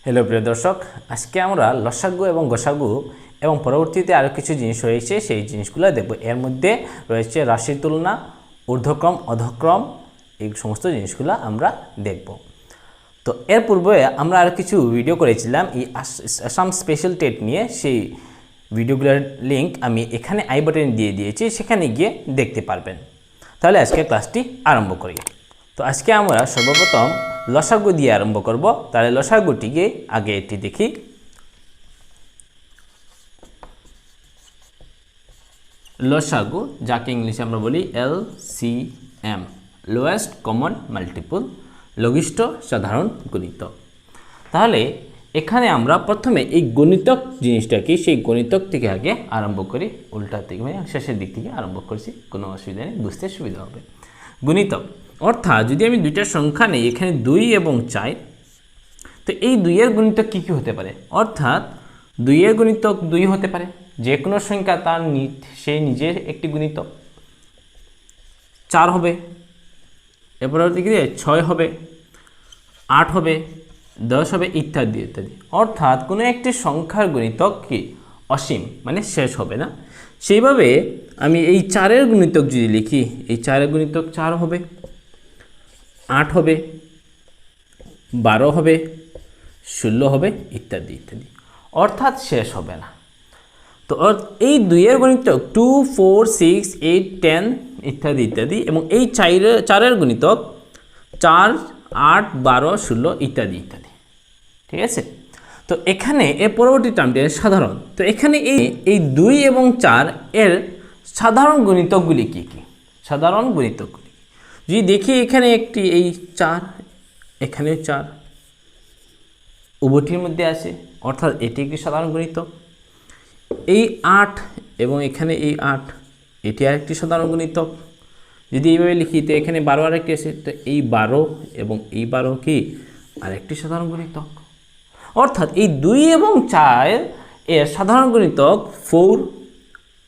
Hello প্রিয় দর্শক, আজকে আমরা লসাগু এবং গসাগু এবং পরবর্তীতে আরও কিছু জিনিস রয়েছে সেই জিনিসগুলো দেখব। এর মধ্যে রয়েছে রাশির তুলনা, ঊর্ধ্বক্রম, অধক্রম, এই সমস্ত জিনিসগুলো আমরা দেখব। তো এর পূর্বে আমরা আরও কিছু ভিডিও করেছিলাম এই আসাম স্পেশাল টেট নিয়ে। সেই ভিডিওগুলোর লিঙ্ক আমি এখানে আই বাটনে দিয়ে দিয়েছি, সেখানে গিয়ে দেখতে পারবেন। তাহলে আজকে ক্লাসটি আরম্ভ করি। তো আজকে আমরা সর্বপ্রথম লসাগু দিয়ে আরম্ভ করব। তাহলে লসাগুটিকে আগে এটি দেখি। লসাগু, যাকে ইংলিশে আমরা বলি LCM, লোয়েস্ট কমন মাল্টিপল, লঘিষ্ঠ সাধারণ গুণিতক। তাহলে এখানে আমরা প্রথমে এই গণিতক জিনিসটা কি, সেই গণিতক থেকে আগে আরম্ভ করি, উল্টা থেকে মানে শেষের দিক থেকে আরম্ভ করছি, কোনো অসুবিধা নেই, বুঝতে সুবিধা হবে। গুণিতক অর্থাৎ যদি আমি দুইটা সংখ্যা নেই, এখানে 2 এবং 4, তো এই 2 এর গুণিতক কী কী হতে পারে? অর্থাৎ 2 এর গুণিতক 2 হতে পারে, যে কোনো সংখ্যা তার সেই নিজের একটি গুণিতক। 4 হবে, এরপর দিকে 6 হবে, 8 হবে, 10 হবে, ইত্যাদি ইত্যাদি। অর্থাৎ কোনো একটি সংখ্যার গুণিতক কি অসীম, মানে শেষ হবে না। সেইভাবে আমি এই 4-এর গুণিতক যদি লিখি, এই 4-এর গুণিতক 4 হবে, 8 হবে, 12 হবে, 16 হবে, ইত্যাদি ইত্যাদি। অর্থাৎ শেষ হবে না। তো এই 2-এর গুণিতক 2, 4, 6, 8, 10 ইত্যাদি ইত্যাদি, এবং এই 4-এর গুণিতক 4, 8, 12, 16 ইত্যাদি ইত্যাদি। ঠিক আছে? তো এখানে এর পরবর্তী টার্মটি সাধারণ। তো এখানে এই 2 এবং 4 এর সাধারণ গুণিতকগুলি কী কী? সাধারণ গুণিতকগুলি যদি দেখি, এখানে একটি এই 4, এখানে 4 উভয়টির মধ্যে আছে, অর্থাৎ এটি একটি সাধারণ গুণিতক। এই 8 এবং এখানে এই 8, এটি আরেকটি সাধারণ গুণিতক। যদি এইভাবে লিখি, তো এখানে 12 আরেকটি আছে, তো এই 12 এবং এই 12 কি আরেকটি সাধারণ গুণিতক। অর্থাৎ এই 2 এবং 4 এর সাধারণ গুণিতক 4,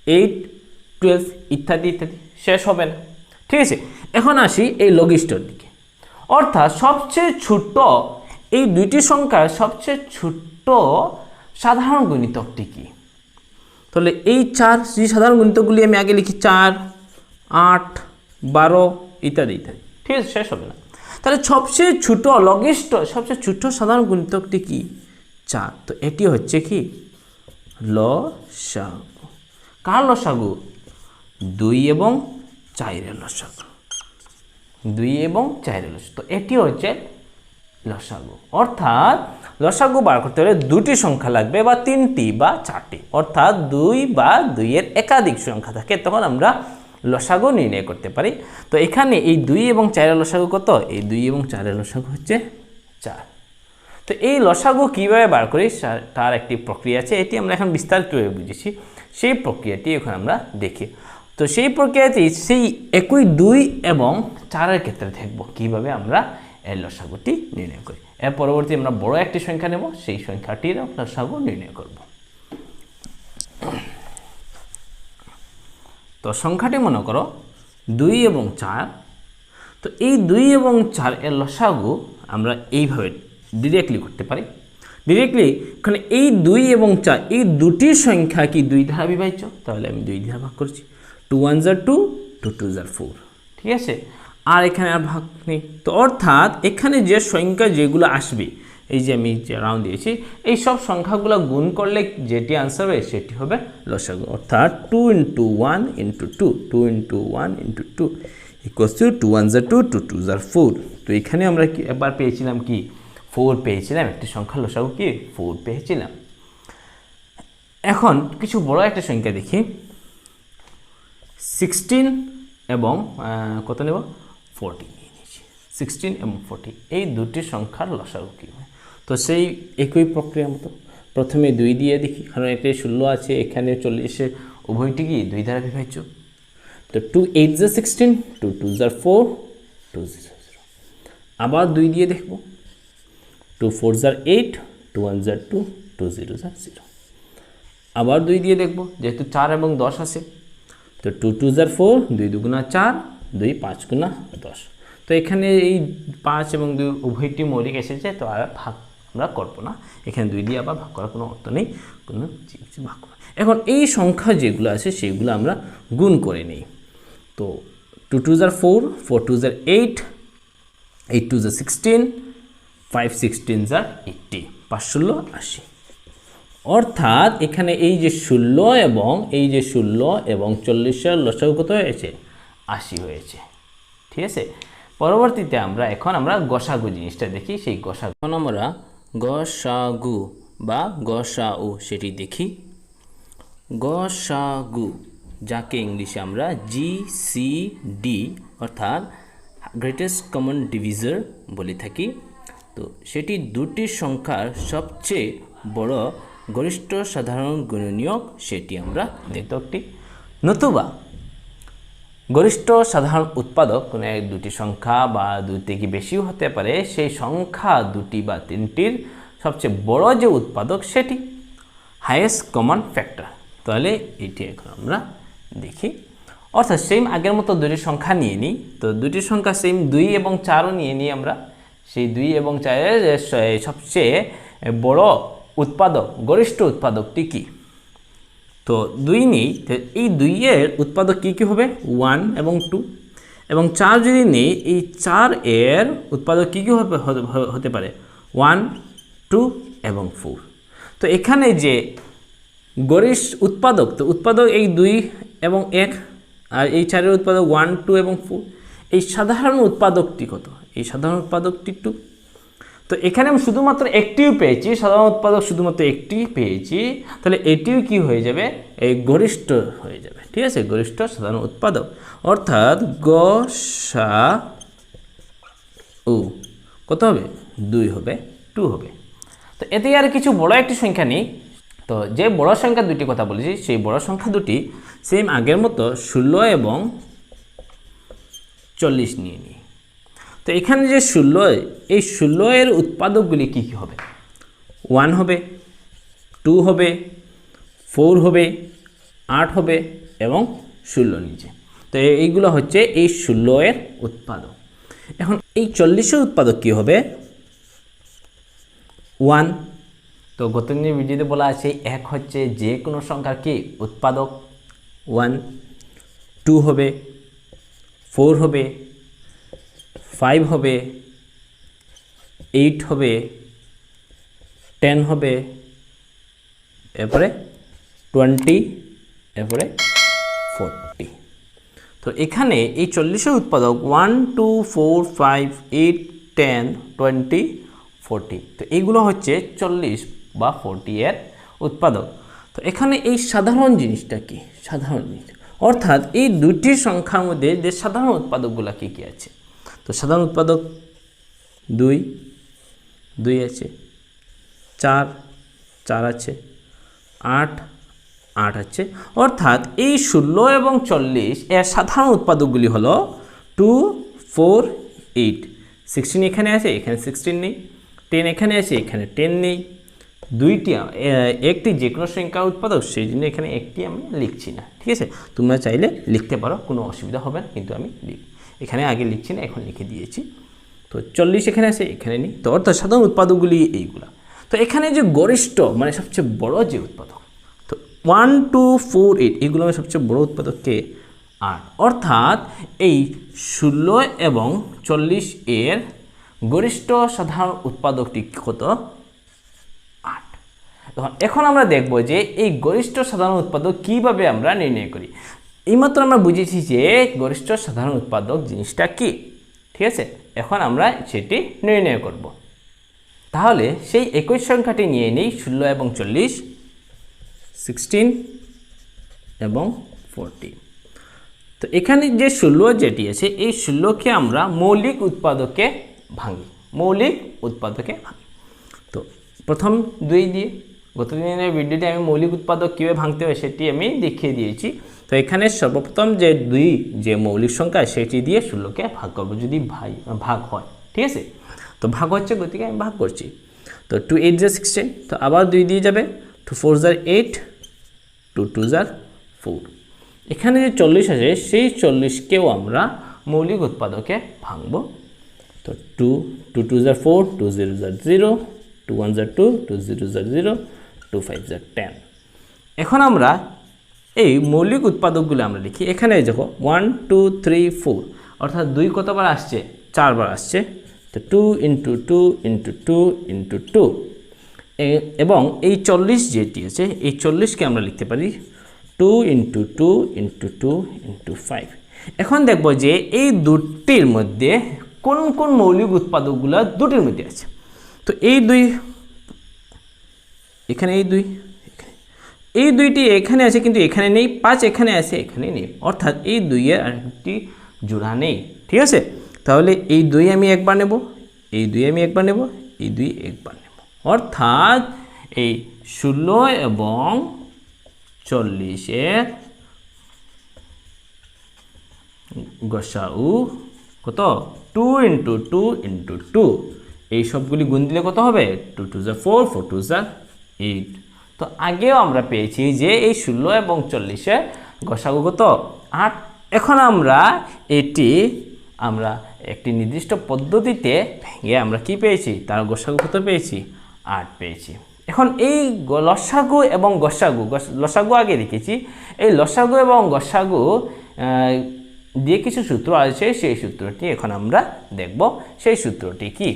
8, 12 ইত্যাদি ইত্যাদি, শেষ হবে না। ঠিক আছে, এখন আসি এই লঘিষ্ঠর দিকে। অর্থাৎ সবচেয়ে ছোট, এই দুইটি সংখ্যার সবচেয়ে ছোট সাধারণ গুণিতকটি কি? তাহলে এই 4 যে সাধারণ গুণিতকগুলি আমি আগে লিখি, 4, 8, 12 ইত্যাদি ইত্যাদি। ঠিক আছে, শেষ হবে না। তাহলে সবচেয়ে ছোট লঘিষ্ঠ, সবচেয়ে ছোট সাধারণ গুণিতকটি কি? 4। তো এটি হচ্ছে কি লসাগু। কার লসাগু? 2 এবং 4-এর লসাগু। 2 এবং 4-এর লসাগু। তো এটি হচ্ছে লসাগু। অর্থাৎ লসাগু বার করতে হলে দুটি সংখ্যা লাগবে, বা 3টি বা 4টি। অর্থাৎ 2 বা 2-এর একাধিক সংখ্যা থাকে, তখন আমরা লসাগু নির্ণয় করতে পারি। তো এখানে এই 2 এবং 4-এর লসাগু কত? এই 2 এবং 4-এর লসাগু হচ্ছে 4। তো এই লসাগু কীভাবে বার করি তার একটি প্রক্রিয়া আছে, এটি আমরা এখন বিস্তারিতভাবে বুঝেছি। সেই প্রক্রিয়াটি এখন আমরা দেখি। তো সেই প্রক্রিয়াটি সেই একই 2 এবং 4-এর ক্ষেত্রে দেখব কীভাবে আমরা এর লসাগুটি নির্ণয় করি। এর পরবর্তী আমরা বড় একটি সংখ্যা নেব, সেই সংখ্যাটির লসাগু নির্ণয় করব। তো সংখ্যাটি মনে করো 2 এবং 4। তো এই 2 এবং 4 এর লসাগু আমরা এইভাবে ডিরেক্টলি করতে পারি। ডিরেক্টলি এখানে এই 2 এবং 4 এই দুটি সংখ্যা কি 2 দ্বারা বিভাজ্য? তাহলে আমি 2 দ্বারা ভাগ করছি। 2 1 = 2, 2 2 = 4। ঠিক আছে, আর এখানে আর ভাগ নেই। তো অর্থাৎ এখানে যে সংখ্যা যেগুলো আসবে, এই যে আমি যে রাউন্ড দিয়েছি, এই সব সংখ্যাগুলো গুণ করলে যেটি আনসার হবে সেটি হবে লসাগু। অর্থাৎ 2 × 1 × 2, 2 × 1 × 2 = 2 1 = 2, 2 2 = 4। তো এখানে আমরা কি এবার পেয়েছিলাম কি 4 পেয়েছিলাম, একটি সংখ্যার লসাগু কি 4 পেয়েছিলাম। এখন কিছু বড় একটা সংখ্যা দেখি, 16 এবং কত নেব, 40 নিয়ে নিয়েছি। 16 এবং 40 এই দুটি সংখ্যার লসাগু কী হয়? তো সেই একই প্রক্রিয়ার মতো প্রথমে 2 দিয়ে দেখি, কারণ এতে 16 আছে, এখানে 40, উভয়টি কি 2 দ্বারা বিভাজ্য। তো 2 8 = 16, 2 2 = 4, 2 0 0। আবার 2 দিয়ে দেখব, 2 4 = 8, 2 1 = 2, 2 0 = 0। আবার 2 দিয়ে দেখব, যেহেতু 4 এবং 10 আছে, তো 2 2 = 4, 2 2 × 4, 2 5 × 10। তো এখানে এই 5 এবং 2 উভয়টি মৌলিক এসেছে, তো আর ভাগ আমরা করব না, এখানে 2 দিয়ে আবার ভাগ করার কোনো অর্থ নেই, কোনো ভাগ করা। এখন এই সংখ্যা যেগুলো আছে সেগুলো আমরা গুণ করে নিই। তো 2 2 are 4, 4 2 are 8, 8 2 are 16, 5 16 are 80, 5 ষোলো 80। অর্থাৎ এখানে এই যে 16 এবং এই যে 16 এবং 40-এর লসাগু কত হয়েছে? 80 হয়েছে। ঠিক আছে, পরবর্তীতে এখন আমরা গসাগু জিনিসটা দেখি। সেই গসাগু, এখন আমরা গসাগু বা গসাউ সেটি দেখি। গসাগু, যাকে ইংলিশে আমরা GCD অর্থাৎ গ্রেটেস্ট কমন ডিভিজর বলে থাকি। তো সেটি দুটি সংখ্যার সবচেয়ে বড় গরিষ্ঠ সাধারণ গুণনীয়ক, সেটি আমরা দেখতে একটি। নতুবা গরিষ্ঠ সাধারণ উৎপাদক কোনো এক দুটি সংখ্যা বা 2 থেকে বেশিও হতে পারে, সেই সংখ্যা 2টি বা 3টির সবচেয়ে বড় যে উৎপাদক সেটি হাইয়েস্ট কমন ফ্যাক্টর। তাহলে এটি এখন আমরা দেখি। অর্থাৎ সেম আগের মতো দুটি সংখ্যা নিয়ে নিই। তো দুটি সংখ্যা সেম 2 এবং 4ও নিয়ে নিই আমরা। সেই 2 এবং 4-এর সবচেয়ে বড় উৎপাদক, গরিষ্ঠ উৎপাদকটি কি? তো 2 নেই, তো এই 2-এর উৎপাদক কী কী হবে? 1 এবং 2। এবং 4 যদি নেই, এই 4-এর উৎপাদক কী কী হতে পারে? 1, 2 এবং 4। তো এখানে যে গরিষ্ঠ উৎপাদক, তো উৎপাদক এই 2 এবং 1, আর এই 4-এর উৎপাদক 1, 2 এবং 4। এই সাধারণ উৎপাদকটি কত? এই সাধারণ উৎপাদকটি 2। তো এখানে আমি শুধুমাত্র একটিও পেয়েছি, সাধারণ উৎপাদক শুধুমাত্র একটি পেয়েছি, তাহলে এটিও কি হয়ে যাবে? এই গরিষ্ঠ হয়ে যাবে। ঠিক আছে, গরিষ্ঠ সাধারণ উৎপাদক। অর্থাৎ গসাউ কত হবে? 2 হবে, 2 হবে। তো এতে আর কিছু বড় একটি সংখ্যা নেই। তো যে বড় সংখ্যা দুটি কথা বলেছি, সেই বড় সংখ্যা দুটি সেম আগের মতো 16 এবং 40 নিয়ে নিই। তো এখানে যে 16, এই 16-এর উৎপাদকগুলি কী কী হবে? 1 হবে, 2 হবে, 4 হবে, 8 হবে এবং 16 নিচে। তো এইগুলো হচ্ছে এই 16-এর উৎপাদক। এখন এই 40-এর উৎপাদক কী হবে? 1। তো গত দিনের ভিডিওতে বলা আছে 1 হচ্ছে যে কোনো সংখ্যার কি উৎপাদক 1। 2 হবে, 4 হবে, 5 হবে, 8 হবে, 10 হবে, এরপরে 20, এরপরে 40। তো এখানে এই 40-এর উৎপাদক 1, 2, 4, 5, 8, 10, 20, 40। তো এইগুলো হচ্ছে 40 বা 40-এর উৎপাদক। তো এখানে এই সাধারণ জিনিসটা কি? সাধারণ জিনিস অর্থাৎ এই দুটি সংখ্যার মধ্যে যে সাধারণ উৎপাদকগুলো কী কী আছে? তো সাধারণ উৎপাদক 2 আছে, 4 আছে, 8 আছে। অর্থাৎ এই 16 এবং 40 এর সাধারণ উৎপাদকগুলি হলো 2, 4, 8। 16 এখানে আছে, এখানে 16 নেই। 10 এখানে আছে, এখানে 10 নেই। একটি যে কোনো সংখ্যার উৎপাদক, সেই জন্য এখানে একটি আমি লিখছি না। ঠিক আছে, তোমরা চাইলে লিখতে পারো, কোনো অসুবিধা হবে না, কিন্তু আমি এখানে আগে লিখছি না, এখন লিখে দিয়েছি। তো 40 এখানে আছে, এখানে নেই। তো অর্থাৎ সাধারণ উৎপাদকগুলি এইগুলা। তো এখানে যে গরিষ্ঠ মানে সবচেয়ে বড় যে উৎপাদক, তো 1, 2, 4, 8 এগুলো সবচেয়ে বড় উৎপাদক কে? 8। অর্থাৎ এই 16 এবং 40 এর গরিষ্ঠ সাধারণ উৎপাদকটি কত? 8। এখন আমরা দেখব যে এই গরিষ্ঠ সাধারণ উৎপাদক কিভাবে আমরা নির্ণয় করি। এইমাত্র আমরা বুঝেছি যে গরিষ্ঠ সাধারণ উৎপাদক জিনিসটা কি। ঠিক আছে, এখন আমরা সেটি নির্ণয় করব। তাহলে সেই একই সংখ্যাটি নিয়ে নিই, 16 এবং 40, 16 এবং 40। তো এখানে যে 16 যেটি আছে, এই 16কে আমরা মৌলিক উৎপাদকে ভাঙি। তো প্রথম 2 দিয়ে, গত দিনের ভিডিওতে আমি মৌলিক উৎপাদক কীভাবে ভাঙতে হয় সেটি আমি দেখিয়ে দিয়েছি। তো এখানে সর্বপ্রথম যে 2 যে মৌলিক সংখ্যা, সেটি দিয়ে 16কে ভাগ করব যদি ভাগ হয়। ঠিক আছে, তো ভাগ হচ্ছে, গতিকে আমি ভাগ করছি। তো 2 8 = 16, তো আবার 2 দিয়ে যাবে। 2 4 = 8, 2 2 = 4। এখানে যে 40 আছে, সেই 40কেও আমরা মৌলিক উৎপাদকে ভাঙব। তো 2 2 = 4, 2 0 = 0, 2 2 1 = 2, 2 0 = 0, 2 5 = 10। এখন আমরা এই মৌলিক উৎপাদকগুলো আমরা লিখি। এখানে দেখো 1 2 3 4, অর্থাৎ 2 কতবার আসছে? 4 বার আসছে। তো 2 × 2 × 2 × 2, এবং এই 40 যেটি আছে, এই 40কে আমরা লিখতে পারি 2 × 2 × 2 × 5। এখন দেখব যে এই দুটির মধ্যে কোন কোন মৌলিক উৎপাদকগুলো দুটির মধ্যে আছে। তো এই দুই, এখানে এই দুইটি এখানে আছে কিন্তু এখানে নেই, 5 এখানে আছে এখানে নেই, অর্থাৎ এই 2 এর আরেকটি জোড়া নেই। ঠিক আছে, তাহলে এই 2 আমি একবার নেব, এই 2 আমি একবার নেব, এই 2 একবার নেব, অর্থাৎ এই 16 এবং 40 এর গসাউ কত? 2 × 2 × 2। এই সবগুলি গুণ দিলে কত হবে? 2 2 = 4, 4 2 = 8। তো আগেও আমরা পেয়েছি যে এই 16 এবং 40 এর গসাগু কত? 8। এখন আমরা একটি নির্দিষ্ট পদ্ধতিতে ভেঙে আমরা কি পেয়েছি? তার গসাগু কত পেয়েছি? 8 পেয়েছি। এখন এই লসাগু এবং গসাগু, লসাগু আগে লিখেছি, এই লসাগু এবং গসাগু দিয়ে কিছু সূত্র আছে, সেই সূত্রটি এখন আমরা দেখব। সেই সূত্রটি কি?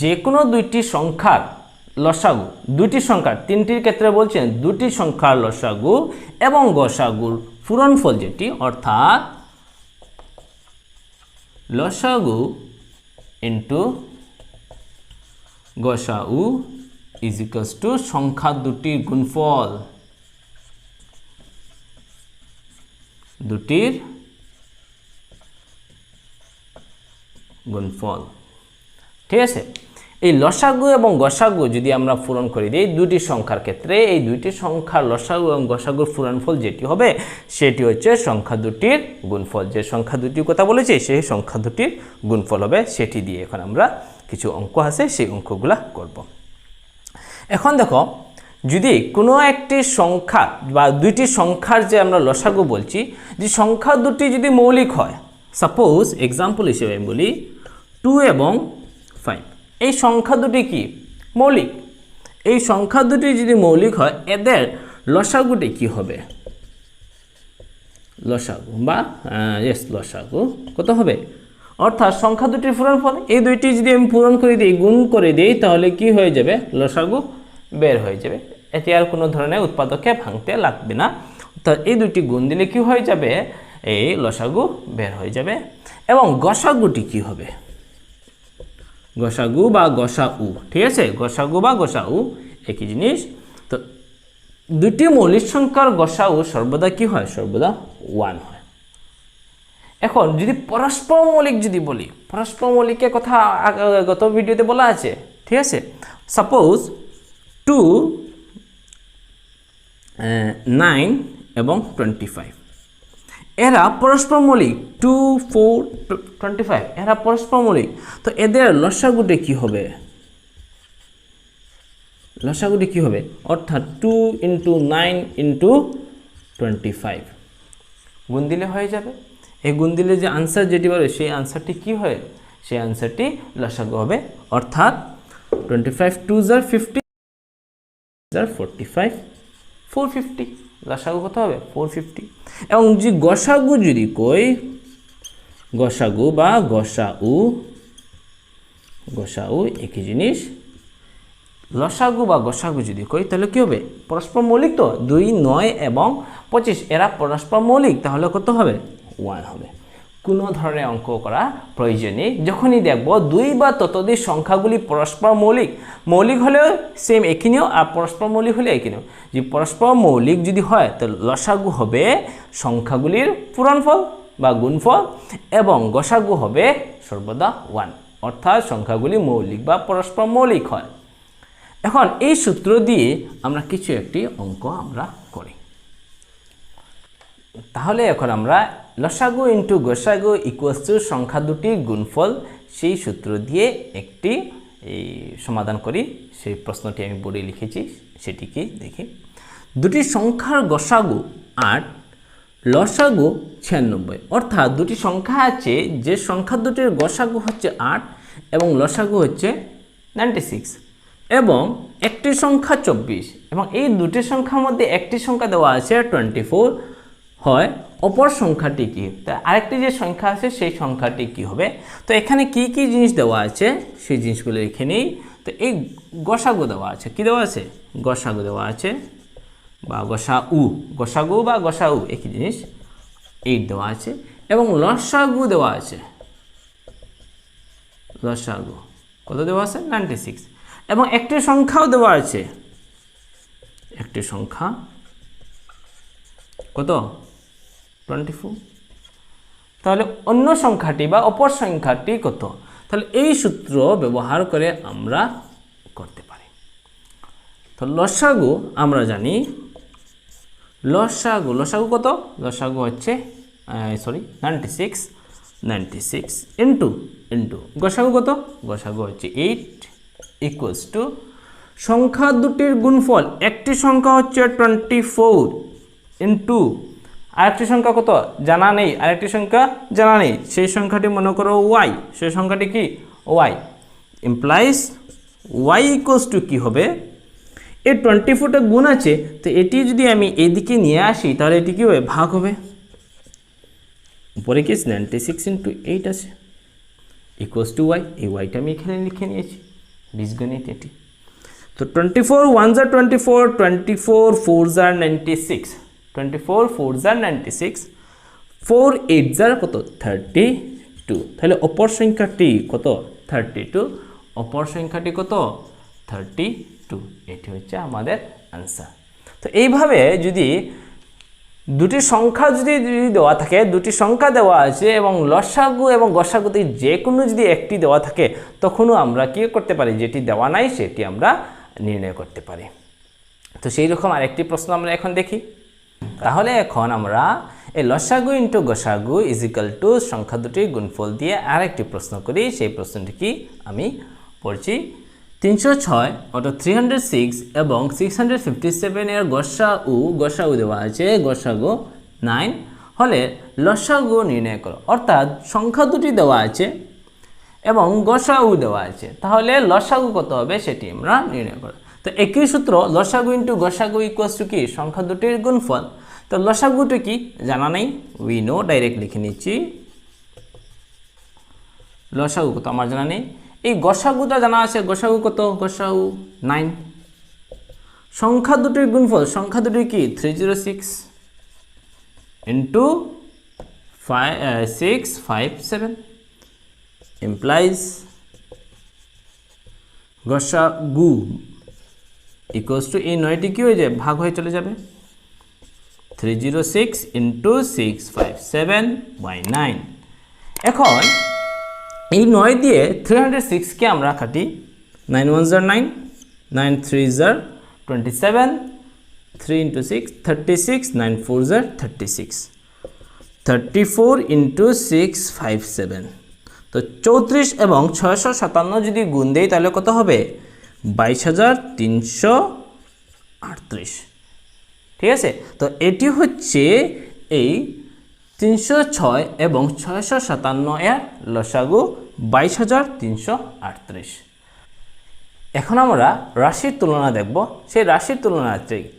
যে কোনো দুইটি সংখ্যার লসাগু, দুইটি সংখ্যার, তিনটির ক্ষেত্রে বলছেন দুটি সংখ্যার লসাগু এবং গসাগুর পূরণফল যেটি, অর্থাৎ লসাগু ইন্টু গসাউ ইজ ইকুয়ালস টু সংখ্যা দুটির গুণফল, দুটির গুণফল। ঠিক আছে, এই লসাগু এবং গসাগু যদি আমরা পূরণ করে দিই দুটি সংখ্যার ক্ষেত্রে, এই দুইটি সংখ্যার লসাগু এবং গসাগুর পূরণফল যেটি হবে সেটি হচ্ছে সংখ্যা দুটির গুণফল। যে সংখ্যা দুটির কথা বলেছি সেই সংখ্যা দুটির গুণফল হবে। সেটি দিয়ে এখন আমরা কিছু অঙ্ক আছে সেই অঙ্কগুলা করব। এখন দেখো, যদি কোনো একটি সংখ্যা বা দুইটি সংখ্যার যে আমরা লসাগু বলছি, যে সংখ্যা দুটি যদি মৌলিক হয়, সাপোজ এক্সাম্পল হিসেবে আমি বলি 2 এবং 5, এই সংখ্যা দুটি কি? মৌলিক। এই সংখ্যা দুটি যদি মৌলিক হয় এদের লসাগুটি কি হবে? লসাগু বা লসাগু কত হবে? অর্থাৎ সংখ্যা দুটির পূরণফল, এই দুইটি যদি আমি পূরণ করে দিই, গুণ করে দিই, তাহলে কি হয়ে যাবে? লসাগু বের হয়ে যাবে। এতে আর কোনো ধরনের উৎপাদককে ভাঙতে লাগবে না। তো এই দুইটি গুণ দিলে কি হয়ে যাবে? এই লসাগু বের হয়ে যাবে। এবং গসাগুটি কি হবে? গসাগু বা গসাউ, ঠিক আছে, গসাগু বা গসাউ একই জিনিস। তো দুটি মৌলিক সংখ্যার গসাউ সর্বদা কি হয়? সর্বদা 1 হয়। এখন যদি পরস্পর মৌলিক যদি বলি, পরস্পর মৌলিকের কথা গত ভিডিওতে বলা আছে। ঠিক আছে, সাপোজ 2 9 এবং 25, এরা পরস্পর মৌলিক। 2 4 25 এরা পরস্পর মৌলিক। তো এদের লসাগুটি কি হবে? লসাগুটি কি হবে? অর্থাৎ 2 × 9 × 25 গুণ দিলে হয়ে যাবে। এই গুণ দিলে যে আনসার যেটি পাবে সেই আনসারটি কি হয়? সেই আনসারটি লসাগু হবে। অর্থাৎ 25 2 = 50 45 450, লসাগু কত হবে? 450। এবং যে গসাগু যদি কই, গসাগু বা গসাউ একই জিনিস। লসাগু বা গসাগু যদি কই তাহলে কি হবে? পরস্পর মৌলিক। তো 2 9 এবং 25 এরা পরস্পর মৌলিক, তাহলে কত হবে? 1 হবে। কোনো ধরনের অঙ্ক করা প্রয়োজন নেই। যখনই দেখব 2 বা ততোধিক সংখ্যাগুলি পরস্পর মৌলিক, মৌলিক হলেও সেম একই নিয়ম, আর পরস্পর মৌলিক হলে একই নিয়ম। যে পরস্পর মৌলিক যদি হয় তো লসাগু হবে সংখ্যাগুলির পূরণফল বা গুণফল, এবং গসাগু হবে সর্বদা 1, অর্থাৎ সংখ্যাগুলি মৌলিক বা পরস্পর মৌলিক হয়। এখন এই সূত্র দিয়ে আমরা কিছু একটি অঙ্ক আমরা করি। তাহলে এখন আমরা লসাগু ইন্টু গসাগু ইকুয়ালস টু সংখ্যা দুটির গুণফল, সেই সূত্র দিয়ে একটি সমাধান করি। সেই প্রশ্নটি আমি বোর্ডে লিখেছি, সেটিকে দেখি। দুটি সংখ্যার গসাগু 8, লসাগু 96, অর্থাৎ দুটি সংখ্যা আছে যে সংখ্যা দুটির গসাগু হচ্ছে 8 এবং লসাগু হচ্ছে 96, এবং একটি সংখ্যা 24, এবং এই দুটি সংখ্যার মধ্যে একটি সংখ্যা দেওয়া আছে 24 হয়, অপর সংখ্যাটি কি? তাই আরেকটি যে সংখ্যা আছে সেই সংখ্যাটি কি হবে? তো এখানে কি কি জিনিস দেওয়া আছে সেই জিনিসগুলো এখানেই। তো এই গসাগু দেওয়া আছে, কি দেওয়া আছে? গসাগু দেওয়া আছে, বা গসাগু বা গসাউ একই জিনিস, 8 দেওয়া আছে, এবং লসাগু দেওয়া আছে। লসাগু কত দেওয়া আছে? 96, এবং একটি সংখ্যাও দেওয়া আছে, একটি সংখ্যা কত? 24। তাহলে অন্য সংখ্যাটি বা অপর সংখ্যাটি কত? তাহলে এই সূত্র ব্যবহার করে আমরা করতে পারি। তো লসাগু আমরা জানি, লসাগু কত? লসাগু হচ্ছে 96 ইন্টু গসাগু কত? গসাগু হচ্ছে 8 ইকুয়ালস টু সংখ্যা দুটির গুণফল, একটি সংখ্যা হচ্ছে 24 ইন্টু আরেকটি সংখ্যা কত জানা নেই, আরেকটি সংখ্যা জানা নেই, সেই সংখ্যাটি মনে করো y, সেই সংখ্যাটি কি? y, implies y equals to কি হবে? এই 24টা গুণ আছে, তো এটি যদি আমি এদিকে নিয়ে আসি তাহলে এটি কি হবে? ভাগ হবে। উপরে কি 96 ইন্টু 8 আছে, ইকুয়ালস টু y, এই yটা আমি এখানে লিখে নিয়েছি, বীজগণিত এটি। তো 24 1 are 24, 24 4 are 96, 24 4 are 96, 4 8 are কত? 32। তাহলে অপর সংখ্যাটি কত? 32। অপর সংখ্যাটি কত? 32। এটি হচ্ছে আমাদের আনসার। তো এইভাবে যদি দুটি সংখ্যা যদি দেওয়া থাকে, দুটি সংখ্যা দেওয়া আছে এবং লসাগু এবং গসাগুতে যে কোনো যদি একটি দেওয়া থাকে, তখনও আমরা কি করতে পারি? যেটি দেওয়া নাই সেটি আমরা নির্ণয় করতে পারি। তো সেই রকম আরেকটি প্রশ্ন আমরা এখন দেখি। তাহলে এখন আমরা এই লসাগু ইন্টু গসাগু ইজিক্যাল টু সংখ্যা দুটির গুণফল দিয়ে আরেকটি প্রশ্ন করি। সেই প্রশ্নটি কি আমি পড়ছি। 306 অর্থাৎ 306 এবং 657 এর গসাগু দেওয়া আছে, গসাগু 9 হলে লসাগু নির্ণয় করো। অর্থাৎ সংখ্যা দুটি দেওয়া আছে এবং গসাগু দেওয়া আছে, তাহলে লসাগু কত হবে সেটি আমরা নির্ণয় করব। তো একই সূত্র, লসাগু ইন্টু গসাগু ইকুয়ালস টু কি? সংখ্যা দুটির গুণফল। তো লসাগুটা কি জানা নেই, উই নো, ডাইরেক্ট লিখে নিচ্ছি। লসাগু কত আমার জানা নেই, এই গসাগুটা জানা আছে, গসাগু কত? গসাগু 9। সংখ্যা দুটির গুণফল, সংখ্যা দুটি কি? 306 ইন্টু 657 implies গসাগু ইকুয়ালস টু এই 9টি কি হয়ে যায়? ভাগ হয়ে চলে যাবে। 306 ইন্টু 657/9। এখন এই 9 দিয়ে 306কে আমরা কাটি, 9 1s are 9, 9 3s are 27, 3 into 6 36, 9 4s are 36, 34 into 657। তো 34 এবং 657 যদি গুণ দেই তাহলে কত হবে? 22,338। ঠিক আছে, তো এটি হচ্ছে এই 306 এবং 657 এর লসাগু 22,338। এখন আমরা রাশির তুলনা দেখব। সেই রাশির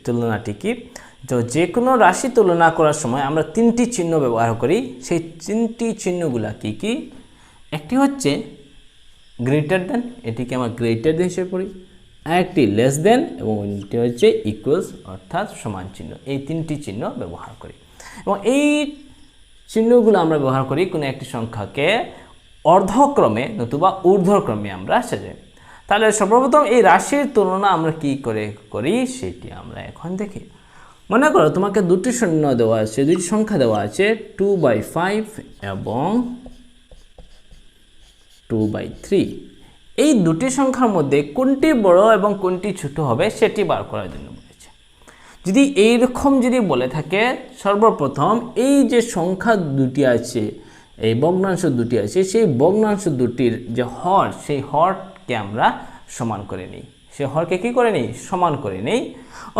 তুলনাটি কি? তো যে কোনো রাশি তুলনা করার সময় আমরা তিনটি চিহ্ন ব্যবহার করি। সেই তিনটি চিহ্নগুলা কি কি? একটি হচ্ছে গ্রেটার দেন, এটিকে আমরা গ্রেটার দেন হিসেবে পড়ি। আরেকটি লেস দেন এবং এটি হচ্ছে ইকুয়ালস অর্থাৎ সমান চিহ্ন। এই তিনটি চিহ্ন ব্যবহার করি এবং এই চিহ্নগুলো আমরা ব্যবহার করি কোনো একটি সংখ্যাকে অর্ধক্রমে নতুবা ঊর্ধ্বক্রমে আমরা সাজাই। তাহলে সর্বপ্রথম এই রাশির তুলনা আমরা কি করে করি সেটি আমরা এখন দেখি। মনে করো তোমাকে দুটি শূন্য দেওয়া আছে, দুটি সংখ্যা দেওয়া আছে 2/5 এবং 2/3। এই দুটি সংখ্যার মধ্যে কোনটি বড় এবং কোনটি ছোট হবে সেটি বার করার জন্য বলেছে। যদি এইরকম যদি বলে থাকে, সর্বপ্রথম এই যে সংখ্যা দুটি আছে, এই ভগ্নাংশ দুটি আছে, সেই ভগ্নাংশ দুটির যে হর, সেই হরকে আমরা সমান করে নিই। সে হরকে কি করে নেই, সমান করে নেই।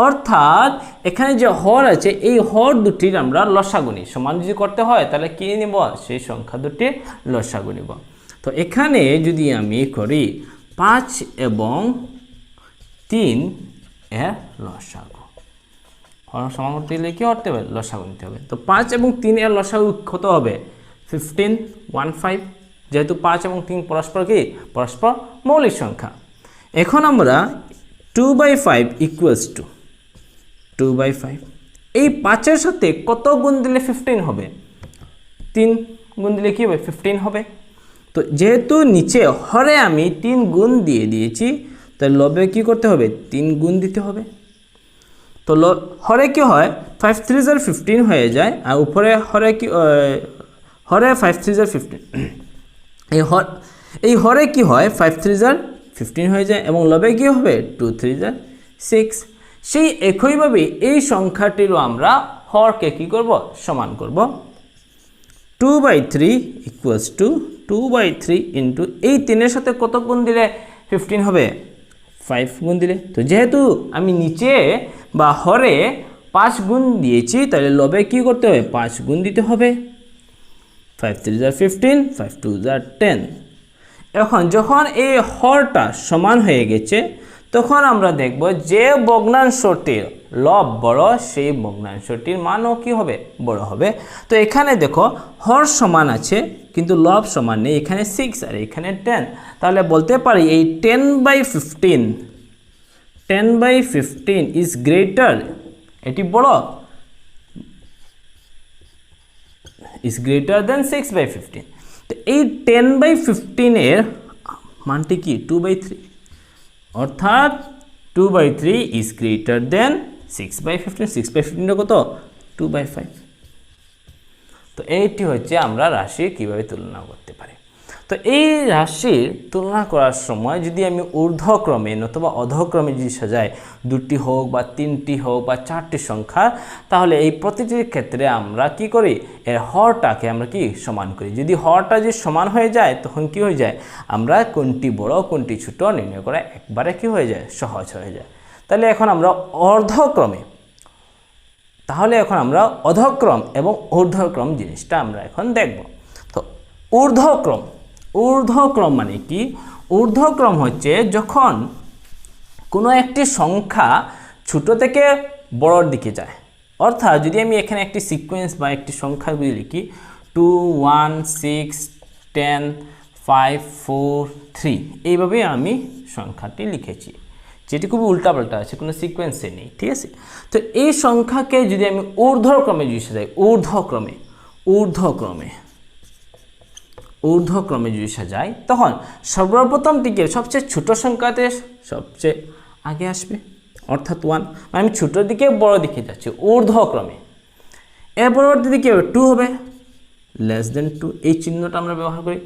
অর্থাৎ এখানে যে হর আছে এই হর দুটির আমরা লসাগু নিই। সমান যদি করতে হয় তাহলে কি নিব, সেই সংখ্যা দুটির লসাগু নিব। তো এখানে যদি আমি করি 5 এবং 3 এর লসাগু, হর সমান করতে গেলে কি করতে হবে, লসাগু নিতে হবে। তো 5 এবং 3 এর লসাগু কত হবে, 15 যেহেতু 5 এবং 3 পরস্পর কি, পরস্পর মৌলিক সংখ্যা। এখন আমরা 2/5 ইকুয়ালস টু 2/5, এই 5-এর সাথে কত গুণ দিলে 15 হবে, 3 গুণ দিলে কি হবে, 15 হবে। তো যেহেতু নিচে হরে আমি 3 গুণ দিয়ে দিয়েছি, তাহলে লবে কি করতে হবে, 3 গুণ দিতে হবে। তো হরে কি হয়, 5 3 = 15 হয়ে যায়, আর উপরে হরে কি, হরে 5 3 = 15, এই হরে কি হয়, 5 3 = 15 হয়ে যায়, এবং লবে কি হবে, 2 3 = 6। সেই একইভাবে এই সংখ্যাটিরও আমরা হরকে কি করব, সমান করব। 2/3 ইকুয়ালস টু 2/3 ইন্টু এই 3-এর সাথে কত গুণ দিলে 15 হবে, 5 গুণ দিলে। তো যেহেতু আমি নিচে বা হরে 5 গুণ দিয়েছি, তাহলে লবে কি করতে হবে, 5 গুণ দিতে হবে। 5 3 = 15, 5 2 = 10। এখন যখন এই হরটা সমান হয়ে গেছে, তখন আমরা দেখব যে ভগ্নাংশটির লব বড়, সেই ভগ্নাংশটির মানও কি হবে, বড় হবে। তো এখানে দেখো হর সমান আছে কিন্তু লব সমান নেই, এখানে 6 আর এখানে 10। তাহলে বলতে পারি এই 10/15 ইজ গ্রেটার, এটি বড়, ইজ গ্রেটার দেন 6/15। তো এই 10/15 এর মানটি কি, 2/3, অর্থাৎ 2/3 ইজ গ্রেটার দেন 6/15। 6/15 কত, 2/5। তো এইটি হচ্ছে আমরা রাশি কিভাবে তুলনা করতে পারি। তো এই রাশির তুলনা করার সময় যদি আমি ঊর্ধ্বক্রমে অথবা অধক্রমে যদি সাজাই, 2টি হোক বা 3টি হোক বা 4টি সংখ্যা, তাহলে এই প্রতিটির ক্ষেত্রে আমরা কি করি, এর হরটাকে আমরা কি সমান করি। যদি হরটা যদি সমান হয়ে যায়, তখন কি হয়ে যায়, আমরা কোনটি বড় কোনটি ছোট নির্ণয় করা একবারে কি হয়ে যায়, সহজ হয়ে যায়। তাহলে এখন আমরা অধক্রম এবং ঊর্ধ্বক্রম জিনিসটা আমরা এখন দেখব। তো ঊর্ধ্বক্রম মানে কি, ঊর্ধ্বক্রম হচ্ছে যখন কোনো একটি সংখ্যা ছোট থেকে বড়র দিকে যায়। অর্থাৎ যদি আমি এখানে একটি সিকোয়েন্স বা একটি সংখ্যাগুলি লিখি 2 1 6 10 5 4 3, এইভাবে আমি সংখ্যাটি লিখেছি, যেটি খুবই উল্টাপাল্টা আছে, কোনো সিকোয়েন্সে নেই, ঠিক আছে। তো এই সংখ্যাকে যদি আমি ঊর্ধ্বক্রমে যদি সাজাই, ঊর্ধ্বক্রমে যদি সাজাই, তখন সর্বপ্রথমটিকে সবচেয়ে ছোট সংখ্যাতে সবচেয়ে আগে আসবে, অর্থাৎ 1, মানে আমি ছোটোর দিকে বড় দিকে যাচ্ছি ঊর্ধ্বক্রমে। এর পরবর্তী দিকে 2 হবে, <2, এই চিহ্নটা আমরা ব্যবহার করি।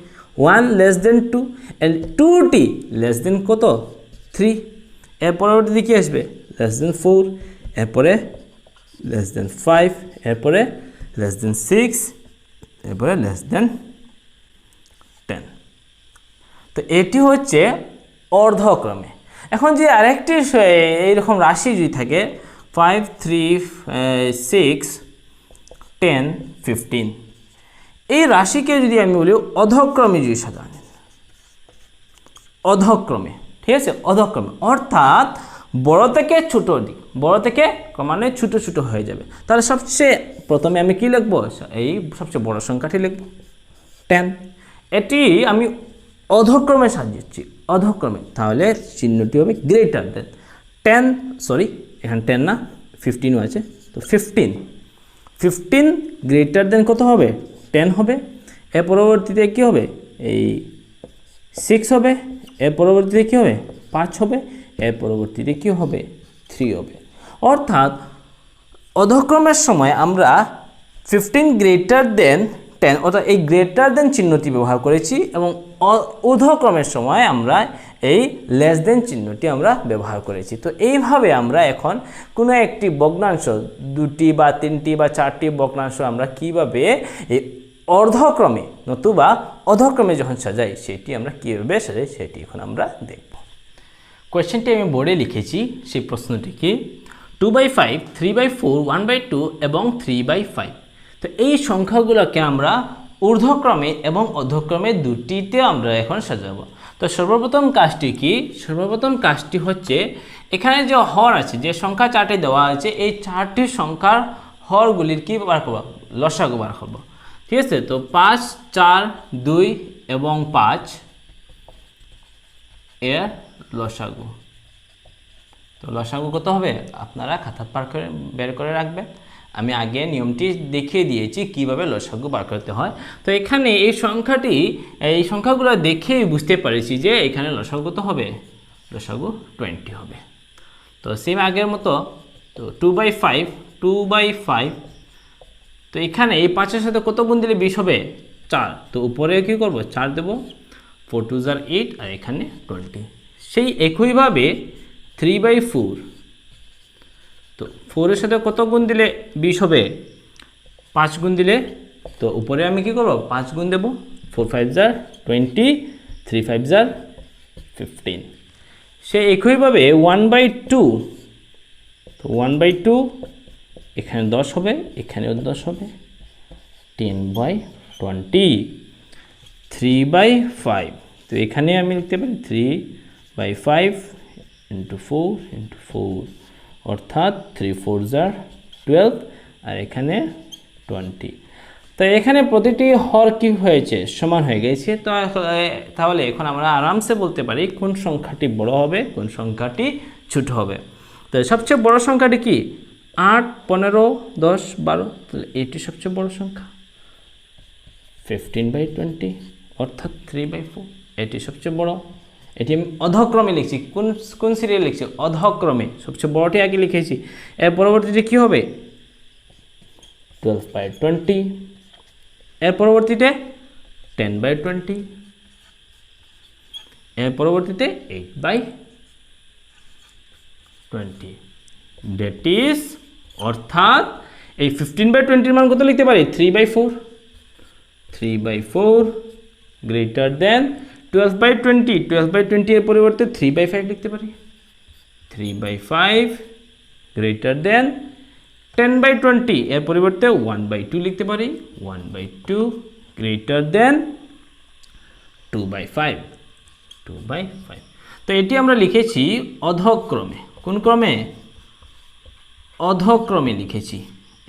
1 <2 and 2টি কত, 3। এর পরবর্তী দিকে আসবে <4, এরপরে <5, এরপরে <6, এরপরে <10। তো এটি হচ্ছে অর্ধক্রমে। এখন যে আরেকটি এইরকম রাশি যদি থাকে 5 3 6 10 15, এই রাশিকে যদি আমি বলি অধক্রমে যদি সাজান, অধক্রমে, ঠিক আছে, অধক্রমে অর্থাৎ বড় থেকে ছোট দিক, বড় থেকে ক্রমান্বয়ে ছোট ছোট হয়ে যাবে। তাহলে সবচেয়ে প্রথমে আমি কি লিখবো, এই সবচেয়ে বড় সংখ্যাটি লিখব 10। এটি আমি অধক্রমে সাজিয়েছি, অধক্রমে, তাহলে চিহ্নটি হবে গ্রেটার দেন 10, সরি এখানে 10 না 15 আছে, তো 15 গ্রেটার দেন কত হবে, 10 হবে। এর পরবর্তীতে কী হবে, এই 6 হবে। এর পরবর্তীতে কী হবে, 5 হবে। এর পরবর্তীতে কী হবে, 3 হবে। অর্থাৎ অধক্রমের সময় আমরা 15 গ্রেটার দেন 10, অর্থাৎ এই গ্রেটার দেন চিহ্নটি ব্যবহার করেছি, এবং ঊর্ধ্বক্রমের সময় আমরা এই লেস দেন চিহ্নটি আমরা ব্যবহার করেছি। তো এইভাবে আমরা এখন কোনো একটি ভগ্নাংশ, 2টি বা 3টি বা 4টি ভগ্নাংশ আমরা কিভাবে এই অর্ধক্রমে নতুবা অধক্রমে যখন সাজাই, সেটি আমরা কীভাবে সাজাই সেটি এখন আমরা দেখব। কোয়েশ্চেনটি আমি বোর্ডে লিখেছি, সেই প্রশ্নটি কি 2/5, 3/4, 1/2 এবং 3/5। তো এই সংখ্যাগুলোকে আমরা ঊর্ধ্বক্রমে এবং অধক্রমে দুটিতে আমরা এখন সাজাবো। তো সর্বপ্রথম কাজটি কি? সর্বপ্রথম কাজটি হচ্ছে এখানে যে হর আছে, যে সংখ্যা চারটি দেওয়া আছে, এই চারটি সংখ্যার হরগুলির কি বার করবো? লসাগু বার করবো। ঠিক আছে, তো 5, 4, 2 এবং 5 এর লসাগু। তো লসাগু কত হবে? আপনারা খাতা পার করে বের করে রাখবেন। আমি আগে নিয়মটি দেখিয়ে দিয়েছি কিভাবে লসাগু বার করতে হয়। তো এখানে এই সংখ্যাগুলো দেখেই বুঝতে পারছি যে এখানে লসাগু কত হবে? লসাগু 20 হবে। তো সেম আগের মতো, তো 2/5, তো এখানে এই 5-এর সাথে কত গুণ দিলে 20 হবে? 4। তো উপরে কি করব? 4 দেব, 4 2 are 8, আর এখানে 20। সেই একইভাবে 3/4, তো 4-এর সাথে কত গুণ দিলে 20 হবে? 5 গুণ দিলে। তো উপরে আমি কি করব? 5 গুণ দেব, 4 5 are 20, 3 5 are 15। সেই একইভাবে 1/2, তো 1/2 এখানে 10 হবে, এখানেও 10 হবে, 10/20। 3/5, তো এখানে আমি লিখতে পারি 3/5 × 4 × 4, অর্থাৎ 3 4 are 12, আর এখানে 20। তো এখানে প্রতিটি হর কি হয়েছে? সমান হয়ে গেছে। তো তাহলে এখন আমরা আরামসে বলতে পারি কোন সংখ্যাটি বড় হবে, কোন সংখ্যাটি ছোট হবে। তো সবচেয়ে বড় সংখ্যাটি কি? 8, 15, 10, 12, তাহলে এটি সবচেয়ে বড় সংখ্যা। 15/20, অর্থাৎ 3/4, এটি সবচেয়ে বড়। এটি আমি অধক্রমে লিখছি। কোন সিরিয়াল লিখছি? অধক্রমে। সবচেয়ে বড়টি আগে লিখেছি। এর পরবর্তীতে কি হবে? 12/20, এর পরবর্তীতে 10/20, এর পরবর্তীতে 8/20। দ্যাট ইজ, অর্থাৎ এই 15/20 মান কত লিখতে পারি? 3/4। 3/4 গ্রেটার দেন 12/20। 12/20 এর পরিবর্তে 3/5 লিখতে পারি। 3/5 গ্রেটার দেন 10/20, এর পরিবর্তে 1/2 লিখতে পারি। 1/2 গ্রেটার দেন 2/5। 2/5। তো এটি আমরা লিখেছি অধক্রমে। কোন ক্রমে? অধক্রমে লিখেছি।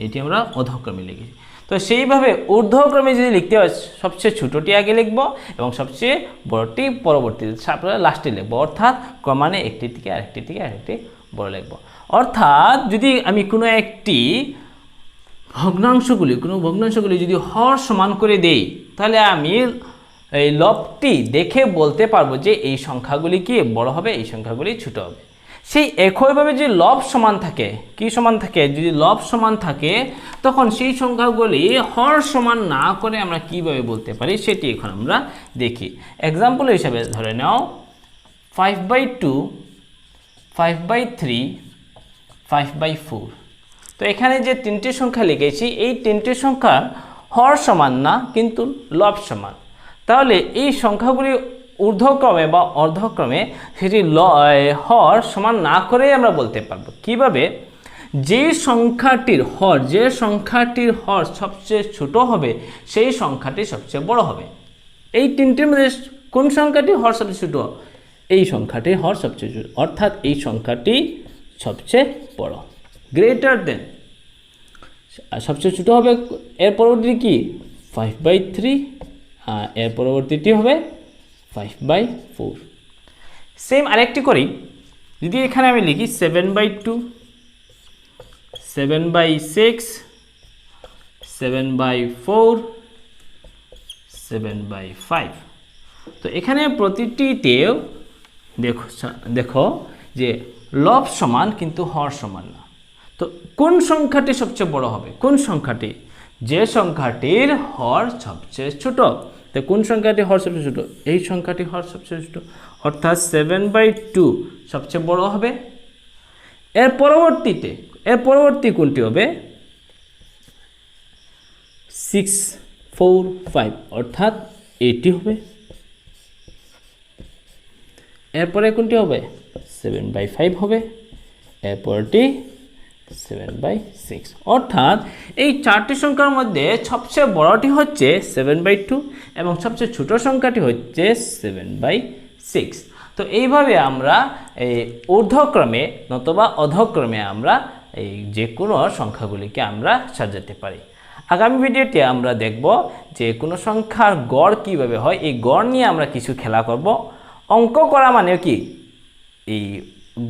এটি আমরা অধক্রমে লিখেছি। তো সেইভাবে ঊর্ধ্বক্রমে যদি লিখতে হয়, সবচেয়ে ছোটটি আগে লিখব এবং সবচেয়ে বড়টি পরবর্তীতে, তারপরে লাস্টে লিখব। অর্থাৎ ক্রমান্বয়ে একটি থেকে আরেকটি বড় লিখব। অর্থাৎ যদি আমি কোনো ভগ্নাংশগুলি যদি হর সমান করে দেই, তাহলে আমি এই লবটি দেখে বলতে পারবো যে এই সংখ্যাগুলি কি বড় হবে, এই সংখ্যাগুলি ছোট হবে। সেই একইভাবে যদি লব সমান থাকে, কি সমান থাকে? যদি লব সমান থাকে, তখন সেই সংখ্যাগুলি হর সমান না করে আমরা কিভাবে বলতে পারি সেটি এখন আমরা দেখি। এক্সাম্পল হিসাবে ধরে নাও 5/2, 5/3, 5/4। তো এখানে যে তিনটি সংখ্যা লিখেছি, এই তিনটি সংখ্যার হর সমান না, কিন্তু লব সমান। তাহলে এই সংখ্যাগুলি ঊর্ধ্বক্রমে বা অর্ধক্রমে সেটি হর সমান না করেই আমরা বলতে পারবো। কিভাবে? যে সংখ্যাটির হর সবচেয়ে ছোট হবে, সেই সংখ্যাটি সবচেয়ে বড় হবে। এই তিনটির মধ্যে কোন সংখ্যাটি হর সবচেয়ে ছোট? এই সংখ্যাটির হর সবচেয়ে ছোট, অর্থাৎ এই সংখ্যাটি সবচেয়ে বড়। গ্রেটার দেন, সবচেয়ে ছোট হবে। এর পরবর্তী কি? 5/3, এর পরবর্তীটি হবে 5/4। সেম আরেকটি করি। যদি এখানে আমি লিখি 7/2, 7/6, 7/4, 7/5। তো এখানে প্রতিটিতেও দেখো যে লব সমান কিন্তু হর সমান না। তো কোন সংখ্যাটি সবচেয়ে বড় হবে? কোন সংখ্যাটি? যে সংখ্যাটির হর সবচেয়ে ছোট। তো কোন সংখ্যাটি হর সবচেয়ে ছোট? এই সংখ্যাটি হর সবচেয়ে ছোট, অর্থাৎ 7/2 সবচেয়ে বড় হবে। এর পরবর্তী কোনটি হবে? 6 4 5, অর্থাৎ এটি হবে। এরপরে কোনটি হবে? 7/5 হবে, এরপরটি 7/6। অর্থাৎ এই চারটি সংখ্যার মধ্যে সবচেয়ে বড়টি হচ্ছে 7/2 এবং সবচেয়ে ছোট সংখ্যাটি হচ্ছে 7/6। তো এইভাবে আমরা এই ঊর্ধ্বক্রমে নতুবা অধক্রমে আমরা এই যে কোনো সংখ্যাগুলিকে আমরা সাজাতে পারি। আগামী ভিডিওতে আমরা দেখব যে কোনো সংখ্যার গড় কিভাবে হয়। এই গড় নিয়ে আমরা কিছু খেলা করব। অঙ্ক করা মানে কি, এই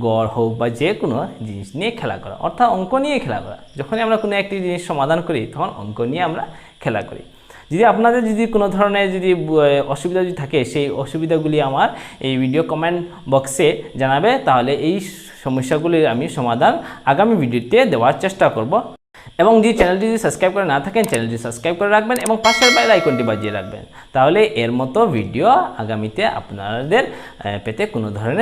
গড় হোক বা যে কোনো জিনিস নিয়ে খেলা করা, অর্থাৎ অঙ্ক নিয়ে খেলা করা। যখনই আমরা কোনো একটি জিনিস সমাধান করি তখন অঙ্ক নিয়ে আমরা খেলা করি। যদি আপনাদের যদি কোনো ধরনের যদি অসুবিধা যদি থাকে, সেই অসুবিধাগুলি আমার এই ভিডিও কমেন্ট বক্সে জানাবে, তাহলে এই সমস্যাগুলির আমি সমাধান আগামী ভিডিওতে দেওয়ার চেষ্টা করব। এবং যে চ্যানেলটি যদি সাবস্ক্রাইব করে না থাকেন, চ্যানেলটি সাবস্ক্রাইব করে রাখবেন এবং পাশের বেল আইকনটি বাজিয়ে রাখবেন, তাহলে এর মতো ভিডিও আগামীতে আপনাদের পেতে কোনো ধরনের